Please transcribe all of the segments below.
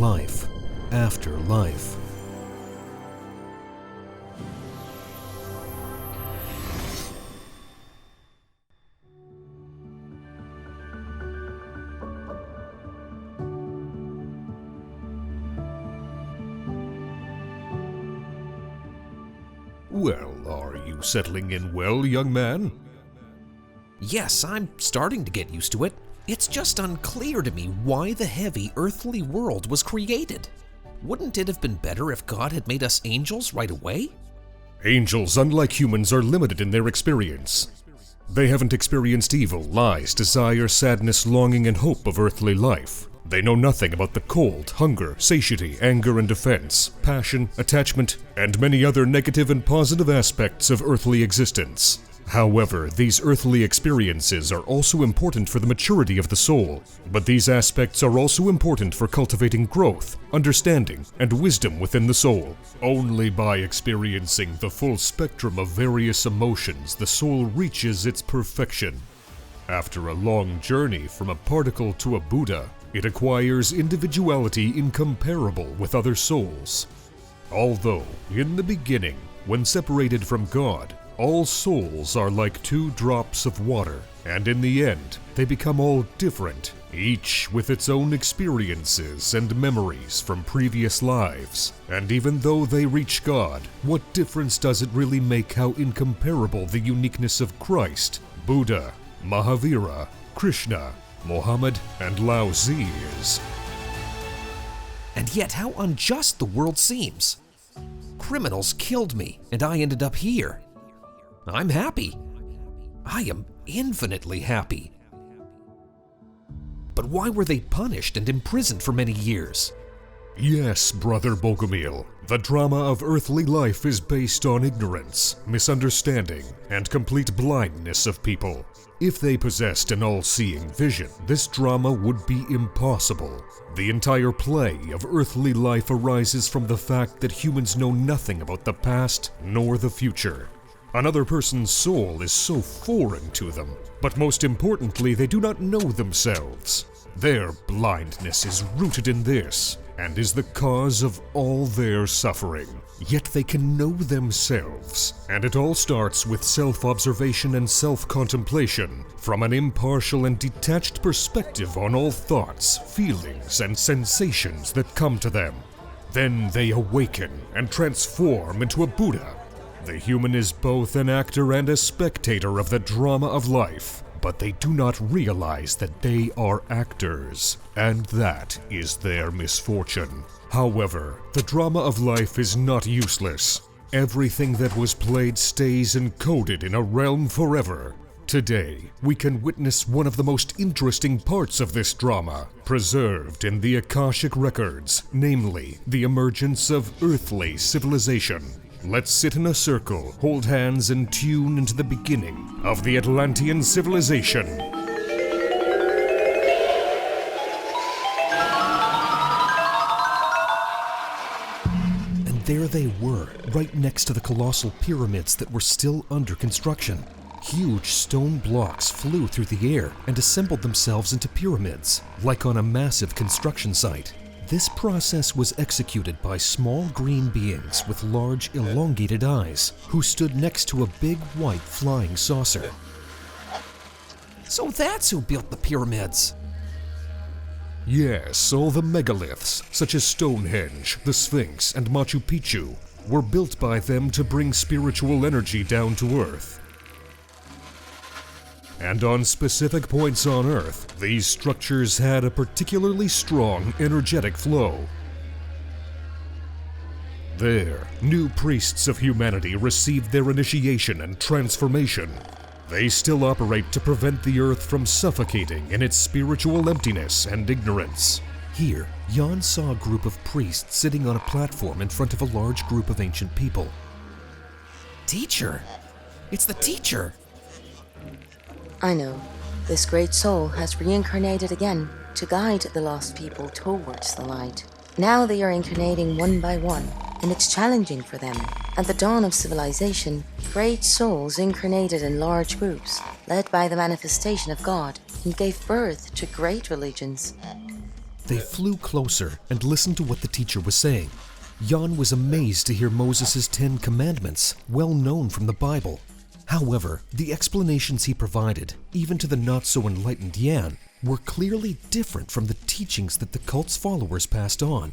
life after life. Well, are you settling in well, young man? Yes, I'm starting to get used to it. It's just unclear to me why the heavy, earthly world was created. Wouldn't it have been better if God had made us angels right away? Angels, unlike humans, are limited in their experience. They haven't experienced evil, lies, desire, sadness, longing, and hope of earthly life. They know nothing about the cold, hunger, satiety, anger and defense, passion, attachment, and many other negative and positive aspects of earthly existence. However, these earthly experiences are also important for the maturity of the soul, but these aspects are also important for cultivating growth, understanding, and wisdom within the soul. Only by experiencing the full spectrum of various emotions the soul reaches its perfection. After a long journey from a particle to a Buddha, it acquires individuality incomparable with other souls. Although, in the beginning, when separated from God, all souls are like 2 drops of water, and in the end, they become all different, each with its own experiences and memories from previous lives. And even though they reach God, what difference does it really make how incomparable the uniqueness of Christ, Buddha, Mahavira, Krishna, Mohammed, and Lao Tzu is? And yet how unjust the world seems. Criminals killed me, and I ended up here. I'm happy. I am infinitely happy. But why were they punished and imprisoned for many years? Yes, Brother Bogomil, the drama of earthly life is based on ignorance, misunderstanding, and complete blindness of people. If they possessed an all-seeing vision, this drama would be impossible. The entire play of earthly life arises from the fact that humans know nothing about the past nor the future. Another person's soul is so foreign to them, but most importantly, they do not know themselves. Their blindness is rooted in this, and is the cause of all their suffering. Yet they can know themselves, and it all starts with self-observation and self-contemplation, from an impartial and detached perspective on all thoughts, feelings, and sensations that come to them. Then they awaken and transform into a Buddha. The human is both an actor and a spectator of the drama of life, but they do not realize that they are actors, and that is their misfortune. However, the drama of life is not useless. Everything that was played stays encoded in a realm forever. Today, we can witness one of the most interesting parts of this drama, preserved in the Akashic records, namely, the emergence of earthly civilization. Let's sit in a circle, hold hands, and tune into the beginning of the Atlantean civilization. And there they were, right next to the colossal pyramids that were still under construction. Huge stone blocks flew through the air and assembled themselves into pyramids, like on a massive construction site. This process was executed by small green beings with large elongated eyes, who stood next to a big white flying saucer. So that's who built the pyramids. Yes, all the megaliths, such as Stonehenge, the Sphinx, and Machu Picchu, were built by them to bring spiritual energy down to Earth. And on specific points on Earth, these structures had a particularly strong energetic flow. There, new priests of humanity received their initiation and transformation. They still operate to prevent the Earth from suffocating in its spiritual emptiness and ignorance. Here, Jan saw a group of priests sitting on a platform in front of a large group of ancient people. Teacher! It's the teacher! I know. This great soul has reincarnated again to guide the lost people towards the light. Now they are incarnating one by one, and it's challenging for them. At the dawn of civilization, great souls incarnated in large groups, led by the manifestation of God, and gave birth to great religions. They flew closer and listened to what the teacher was saying. Jan was amazed to hear Moses' 10 Commandments, well known from the Bible. However, the explanations he provided, even to the not-so-enlightened Jan, were clearly different from the teachings that the cult's followers passed on.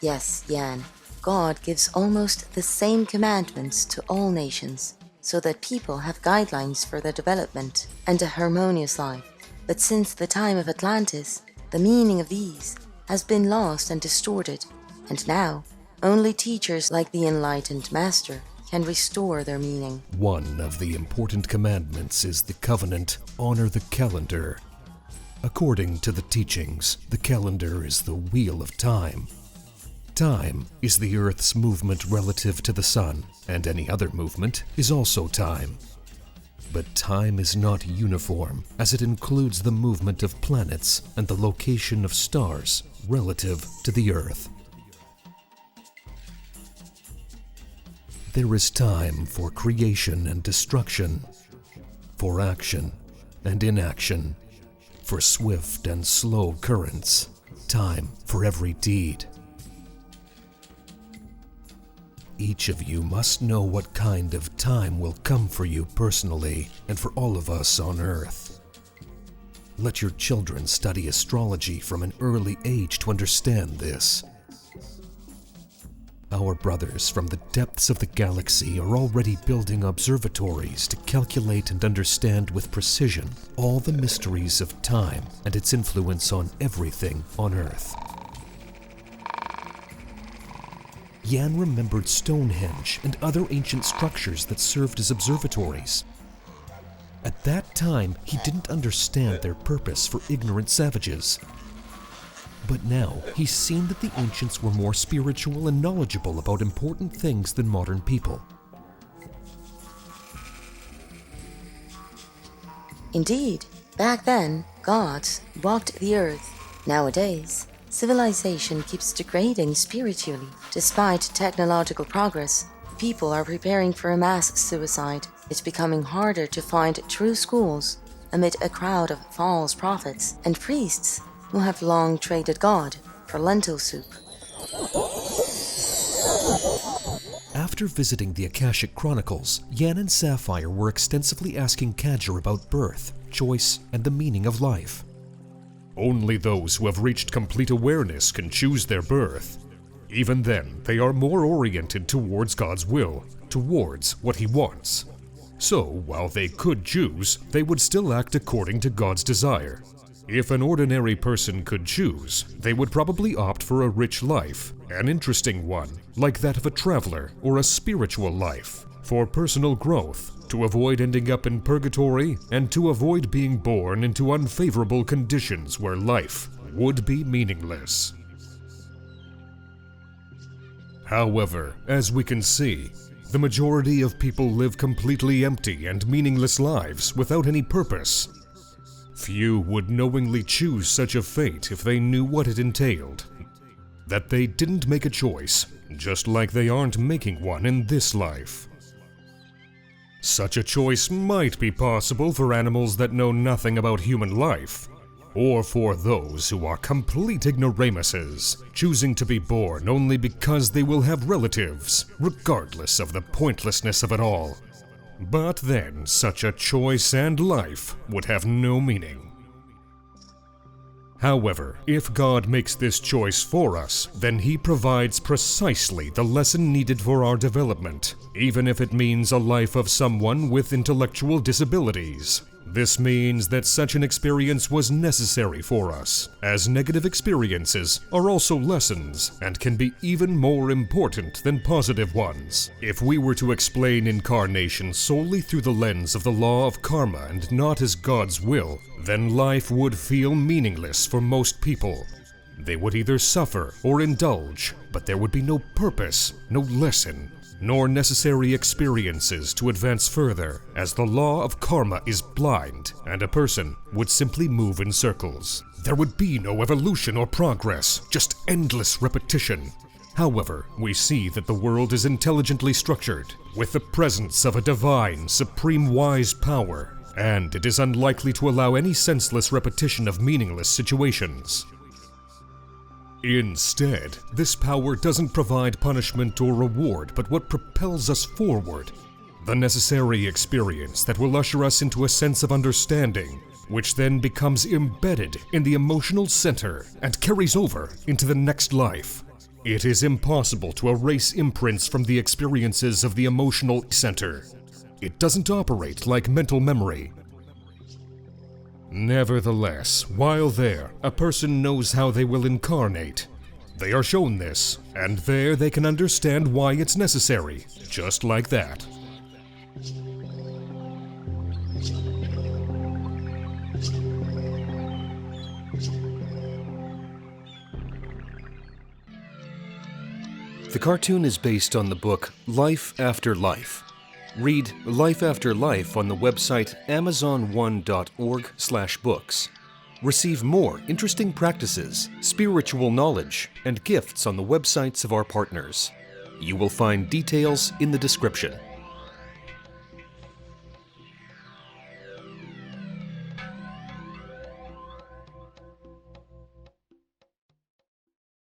Yes, Jan, God gives almost the same commandments to all nations, so that people have guidelines for their development and a harmonious life. But since the time of Atlantis, the meaning of these has been lost and distorted, and now only teachers like the enlightened master can restore their meaning. One of the important commandments is the covenant, honor the calendar. According to the teachings, the calendar is the wheel of time. Time is the Earth's movement relative to the sun, and any other movement is also time. But time is not uniform, as it includes the movement of planets and the location of stars relative to the Earth. There is time for creation and destruction, for action and inaction, for swift and slow currents, time for every deed. Each of you must know what kind of time will come for you personally and for all of us on Earth. Let your children study astrology from an early age to understand this. Our brothers from the depths of the galaxy are already building observatories to calculate and understand with precision all the mysteries of time and its influence on everything on Earth. Jan remembered Stonehenge and other ancient structures that served as observatories. At that time, he didn't understand their purpose for ignorant savages. But now, he's seen that the ancients were more spiritual and knowledgeable about important things than modern people. Indeed, back then, gods walked the earth. Nowadays, civilization keeps degrading spiritually. Despite technological progress, people are preparing for a mass suicide. It's becoming harder to find true schools amid a crowd of false prophets and priests who have long traded God for lentil soup. After visiting the Akashic Chronicles, Jan and Sapphire were extensively asking Kadger about birth, choice, and the meaning of life. Only those who have reached complete awareness can choose their birth. Even then, they are more oriented towards God's will, towards what He wants. So, while they could choose, they would still act according to God's desire. If an ordinary person could choose, they would probably opt for a rich life, an interesting one, like that of a traveler or a spiritual life, for personal growth, to avoid ending up in purgatory, and to avoid being born into unfavorable conditions where life would be meaningless. However, as we can see, the majority of people live completely empty and meaningless lives without any purpose. Few would knowingly choose such a fate if they knew what it entailed. That they didn't make a choice, just like they aren't making one in this life. Such a choice might be possible for animals that know nothing about human life, or for those who are complete ignoramuses, choosing to be born only because they will have relatives, regardless of the pointlessness of it all. But then, such a choice and life would have no meaning. However, if God makes this choice for us, then He provides precisely the lesson needed for our development, even if it means a life of someone with intellectual disabilities. This means that such an experience was necessary for us, as negative experiences are also lessons and can be even more important than positive ones. If we were to explain incarnation solely through the lens of the law of karma and not as God's will, then life would feel meaningless for most people. They would either suffer or indulge, but there would be no purpose, no lesson, nor necessary experiences to advance further, as the law of karma is blind, and a person would simply move in circles. There would be no evolution or progress, just endless repetition. However, we see that the world is intelligently structured, with the presence of a divine, supreme wise power, and it is unlikely to allow any senseless repetition of meaningless situations. Instead, this power doesn't provide punishment or reward, but what propels us forward. The necessary experience that will usher us into a sense of understanding, which then becomes embedded in the emotional center and carries over into the next life. It is impossible to erase imprints from the experiences of the emotional center. It doesn't operate like mental memory. Nevertheless, while there, a person knows how they will incarnate. They are shown this, and there they can understand why it's necessary, just like that. The cartoon is based on the book Life After Life. Read Life After Life on the website amazon1.org/books. Receive more interesting practices, spiritual knowledge, and gifts on the websites of our partners. You will find details in the description.